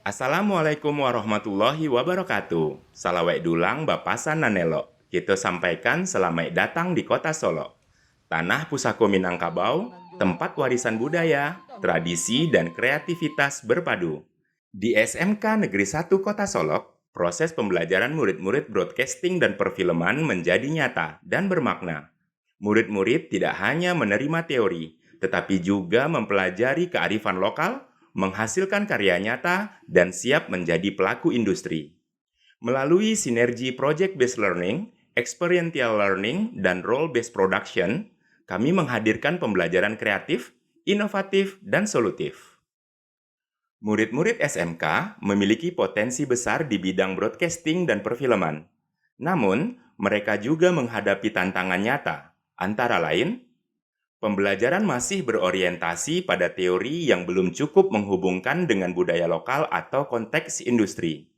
Assalamualaikum warahmatullahi wabarakatuh. Salawek dulang bapasan nanelo. Kita sampaikan selamat datang di kota Solo. Tanah Pusako Minangkabau, tempat warisan budaya, tradisi, dan kreativitas berpadu. Di SMK Negeri 1 Kota Solok, proses pembelajaran murid-murid broadcasting dan perfilman menjadi nyata dan bermakna. Murid-murid tidak hanya menerima teori, tetapi juga mempelajari kearifan lokal, menghasilkan karya nyata, dan siap menjadi pelaku industri. Melalui sinergi project-based learning, experiential learning, dan role-based production, kami menghadirkan pembelajaran kreatif, inovatif, dan solutif. Murid-murid SMK memiliki potensi besar di bidang broadcasting dan perfilman. Namun, mereka juga menghadapi tantangan nyata, antara lain, pembelajaran masih berorientasi pada teori yang belum cukup menghubungkan dengan budaya lokal atau konteks industri.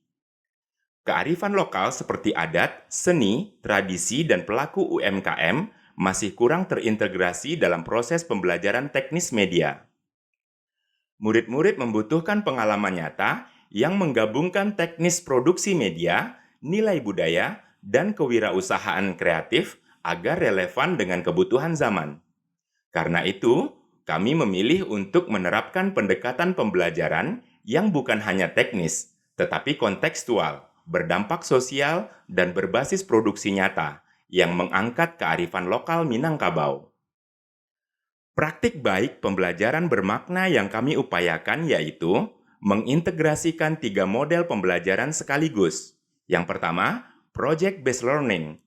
Kearifan lokal seperti adat, seni, tradisi, dan pelaku UMKM masih kurang terintegrasi dalam proses pembelajaran teknis media. Murid-murid membutuhkan pengalaman nyata yang menggabungkan teknis produksi media, nilai budaya, dan kewirausahaan kreatif agar relevan dengan kebutuhan zaman. Karena itu, kami memilih untuk menerapkan pendekatan pembelajaran yang bukan hanya teknis, tetapi kontekstual, berdampak sosial, dan berbasis produksi nyata yang mengangkat kearifan lokal Minangkabau. Praktik baik pembelajaran bermakna yang kami upayakan yaitu mengintegrasikan 3 model pembelajaran sekaligus. Yang pertama, project-based learning.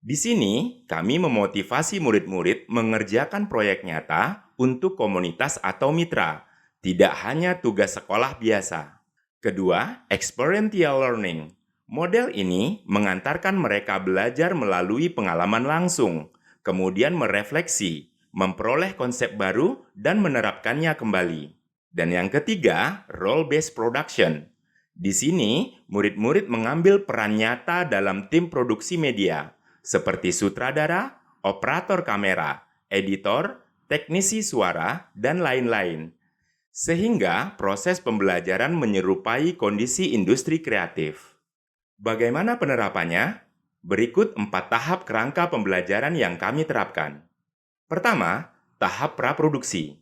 Di sini, kami memotivasi murid-murid mengerjakan proyek nyata untuk komunitas atau mitra, tidak hanya tugas sekolah biasa. Kedua, experiential learning. Model ini mengantarkan mereka belajar melalui pengalaman langsung, kemudian merefleksi, memperoleh konsep baru, dan menerapkannya kembali. Dan yang ketiga, role-based production. Di sini, murid-murid mengambil peran nyata dalam tim produksi media, seperti sutradara, operator kamera, editor, teknisi suara, dan lain-lain. Sehingga proses pembelajaran menyerupai kondisi industri kreatif. Bagaimana penerapannya? Berikut 4 tahap kerangka pembelajaran yang kami terapkan. Pertama, tahap praproduksi.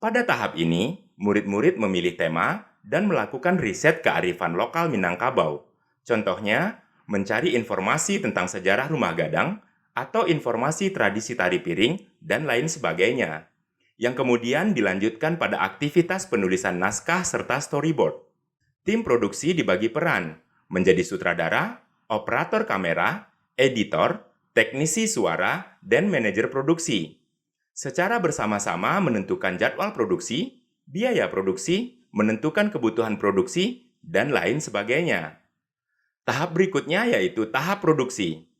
Pada tahap ini, murid-murid memilih tema dan melakukan riset kearifan lokal Minangkabau. Contohnya, mencari informasi tentang sejarah rumah gadang atau informasi tradisi tari piring dan lain sebagainya. Yang kemudian dilanjutkan pada aktivitas penulisan naskah serta storyboard. Tim produksi dibagi peran menjadi sutradara, operator kamera, editor, teknisi suara, dan manajer produksi. Secara bersama-sama menentukan jadwal produksi, biaya produksi, menentukan kebutuhan produksi, dan lain sebagainya. Tahap berikutnya yaitu tahap produksi.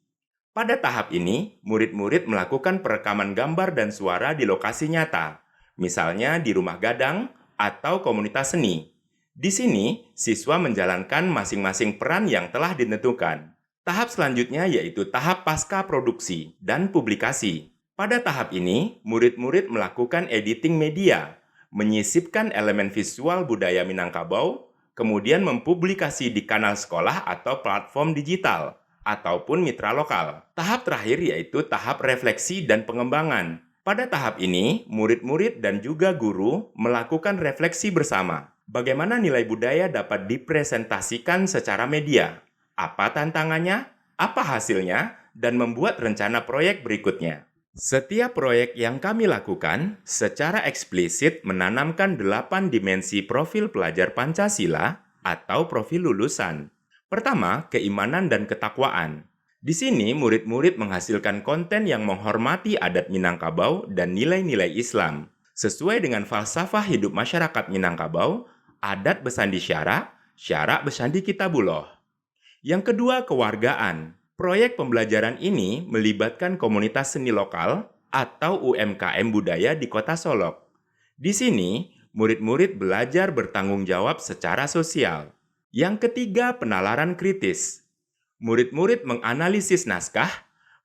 Pada tahap ini, murid-murid melakukan perekaman gambar dan suara di lokasi nyata, misalnya di rumah gadang atau komunitas seni. Di sini, siswa menjalankan masing-masing peran yang telah ditentukan. Tahap selanjutnya yaitu tahap pasca produksi dan publikasi. Pada tahap ini, murid-murid melakukan editing media, menyisipkan elemen visual budaya Minangkabau, kemudian mempublikasi di kanal sekolah atau platform digital, ataupun mitra lokal. Tahap terakhir yaitu tahap refleksi dan pengembangan. Pada tahap ini, murid-murid dan juga guru melakukan refleksi bersama. Bagaimana nilai budaya dapat dipresentasikan secara media? Apa tantangannya? Apa hasilnya? Dan membuat rencana proyek berikutnya. Setiap proyek yang kami lakukan secara eksplisit menanamkan 8 dimensi profil pelajar Pancasila atau profil lulusan. Pertama, keimanan dan ketakwaan. Di sini, murid-murid menghasilkan konten yang menghormati adat Minangkabau dan nilai-nilai Islam. Sesuai dengan falsafah hidup masyarakat Minangkabau, adat besandi syara, syara besandi kitabullah. Yang kedua, kewargaan. Proyek pembelajaran ini melibatkan komunitas seni lokal atau UMKM budaya di Kota Solok. Di sini, murid-murid belajar bertanggung jawab secara sosial. Yang ketiga, penalaran kritis. Murid-murid menganalisis naskah,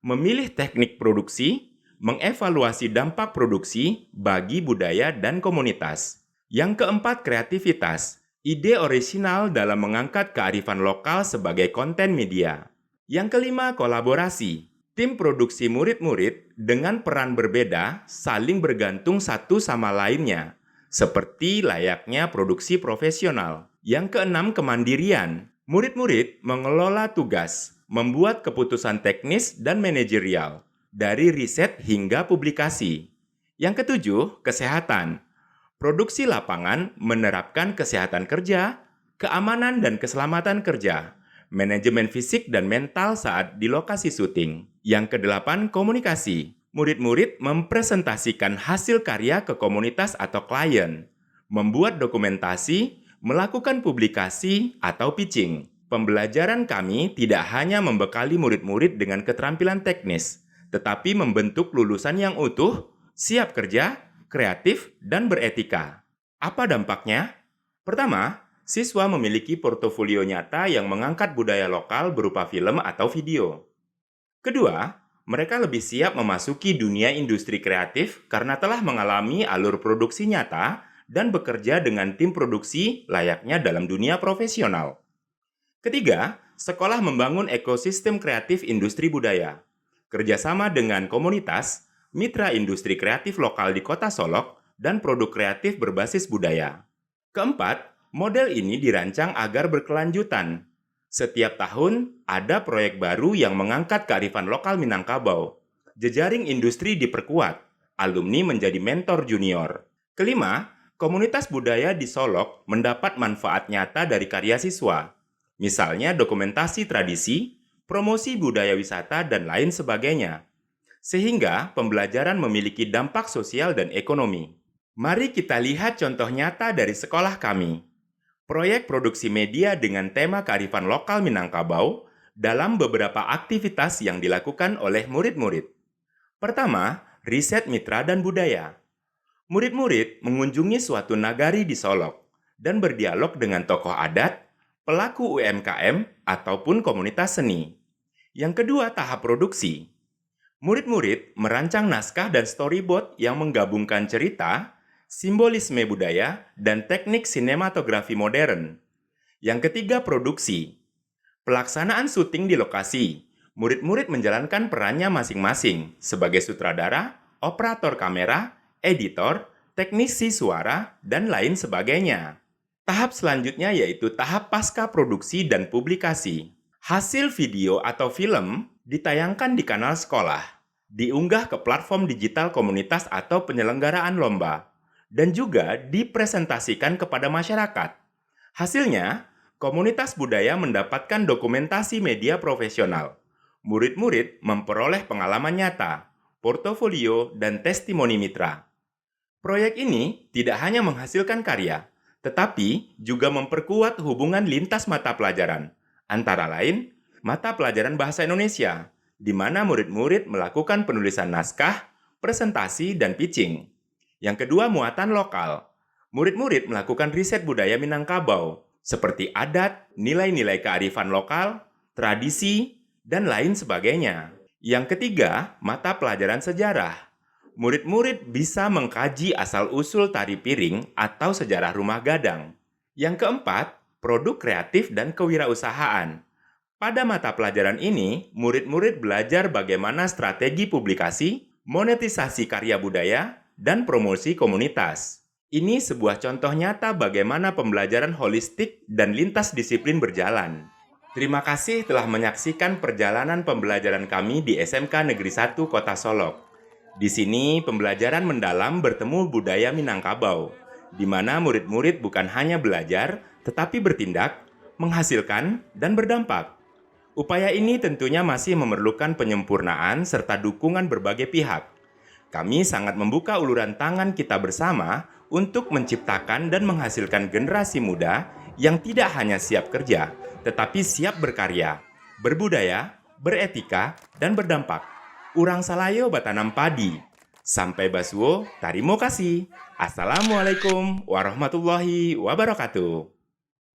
memilih teknik produksi, mengevaluasi dampak produksi bagi budaya dan komunitas. Yang keempat, kreativitas. Ide orisinal dalam mengangkat kearifan lokal sebagai konten media. Yang kelima, kolaborasi. Tim produksi murid-murid dengan peran berbeda saling bergantung satu sama lainnya, seperti layaknya produksi profesional. Yang keenam, kemandirian. Murid-murid mengelola tugas, membuat keputusan teknis dan manajerial, dari riset hingga publikasi. Yang ketujuh, kesehatan. Produksi lapangan menerapkan kesehatan kerja, keamanan dan keselamatan kerja, manajemen fisik dan mental saat di lokasi syuting. Yang kedelapan, komunikasi. Murid-murid mempresentasikan hasil karya ke komunitas atau klien, membuat dokumentasi, melakukan publikasi atau pitching. Pembelajaran kami tidak hanya membekali murid-murid dengan keterampilan teknis, tetapi membentuk lulusan yang utuh, siap kerja, kreatif, dan beretika. Apa dampaknya? Pertama, siswa memiliki portofolio nyata yang mengangkat budaya lokal berupa film atau video. Kedua, mereka lebih siap memasuki dunia industri kreatif karena telah mengalami alur produksi nyata dan bekerja dengan tim produksi layaknya dalam dunia profesional. Ketiga, sekolah membangun ekosistem kreatif industri budaya. Kerjasama dengan komunitas, mitra industri kreatif lokal di Kota Solok, dan produk kreatif berbasis budaya. Keempat, model ini dirancang agar berkelanjutan. Setiap tahun, ada proyek baru yang mengangkat kearifan lokal Minangkabau. Jejaring industri diperkuat, alumni menjadi mentor junior. Kelima, komunitas budaya di Solok mendapat manfaat nyata dari karya siswa. Misalnya dokumentasi tradisi, promosi budaya wisata, dan lain sebagainya. Sehingga pembelajaran memiliki dampak sosial dan ekonomi. Mari kita lihat contoh nyata dari sekolah kami. Proyek produksi media dengan tema kearifan lokal Minangkabau dalam beberapa aktivitas yang dilakukan oleh murid-murid. Pertama, riset mitra dan budaya. Murid-murid mengunjungi suatu nagari di Solok dan berdialog dengan tokoh adat, pelaku UMKM, ataupun komunitas seni. Yang kedua, tahap produksi. Murid-murid merancang naskah dan storyboard yang menggabungkan cerita, simbolisme budaya, dan teknik sinematografi modern. Yang ketiga, produksi. Pelaksanaan syuting di lokasi. Murid-murid menjalankan perannya masing-masing sebagai sutradara, operator kamera, editor, teknisi suara, dan lain sebagainya. Tahap selanjutnya yaitu tahap pasca produksi dan publikasi. Hasil video atau film ditayangkan di kanal sekolah, diunggah ke platform digital komunitas atau penyelenggaraan lomba, dan juga dipresentasikan kepada masyarakat. Hasilnya, komunitas budaya mendapatkan dokumentasi media profesional. Murid-murid memperoleh pengalaman nyata, portofolio, dan testimoni mitra. Proyek ini tidak hanya menghasilkan karya, tetapi juga memperkuat hubungan lintas mata pelajaran, antara lain mata pelajaran bahasa Indonesia, di mana murid-murid melakukan penulisan naskah, presentasi, dan pitching. Yang kedua, muatan lokal. Murid-murid melakukan riset budaya Minangkabau, seperti adat, nilai-nilai kearifan lokal, tradisi, dan lain sebagainya. Yang ketiga, mata pelajaran sejarah. Murid-murid bisa mengkaji asal-usul tari piring atau sejarah rumah gadang. Yang keempat, produk kreatif dan kewirausahaan. Pada mata pelajaran ini, murid-murid belajar bagaimana strategi publikasi, monetisasi karya budaya, dan promosi komunitas. Ini sebuah contoh nyata bagaimana pembelajaran holistik dan lintas disiplin berjalan. Terima kasih telah menyaksikan perjalanan pembelajaran kami di SMK Negeri 1 Kota Solok. Di sini, pembelajaran mendalam bertemu budaya Minangkabau, di mana murid-murid bukan hanya belajar, tetapi bertindak, menghasilkan, dan berdampak. Upaya ini tentunya masih memerlukan penyempurnaan serta dukungan berbagai pihak. Kami sangat membuka uluran tangan kita bersama untuk menciptakan dan menghasilkan generasi muda yang tidak hanya siap kerja, tetapi siap berkarya, berbudaya, beretika, dan berdampak. Urang salayo batanam padi. Sampai basuo, tarimo kasih. Assalamualaikum warahmatullahi wabarakatuh.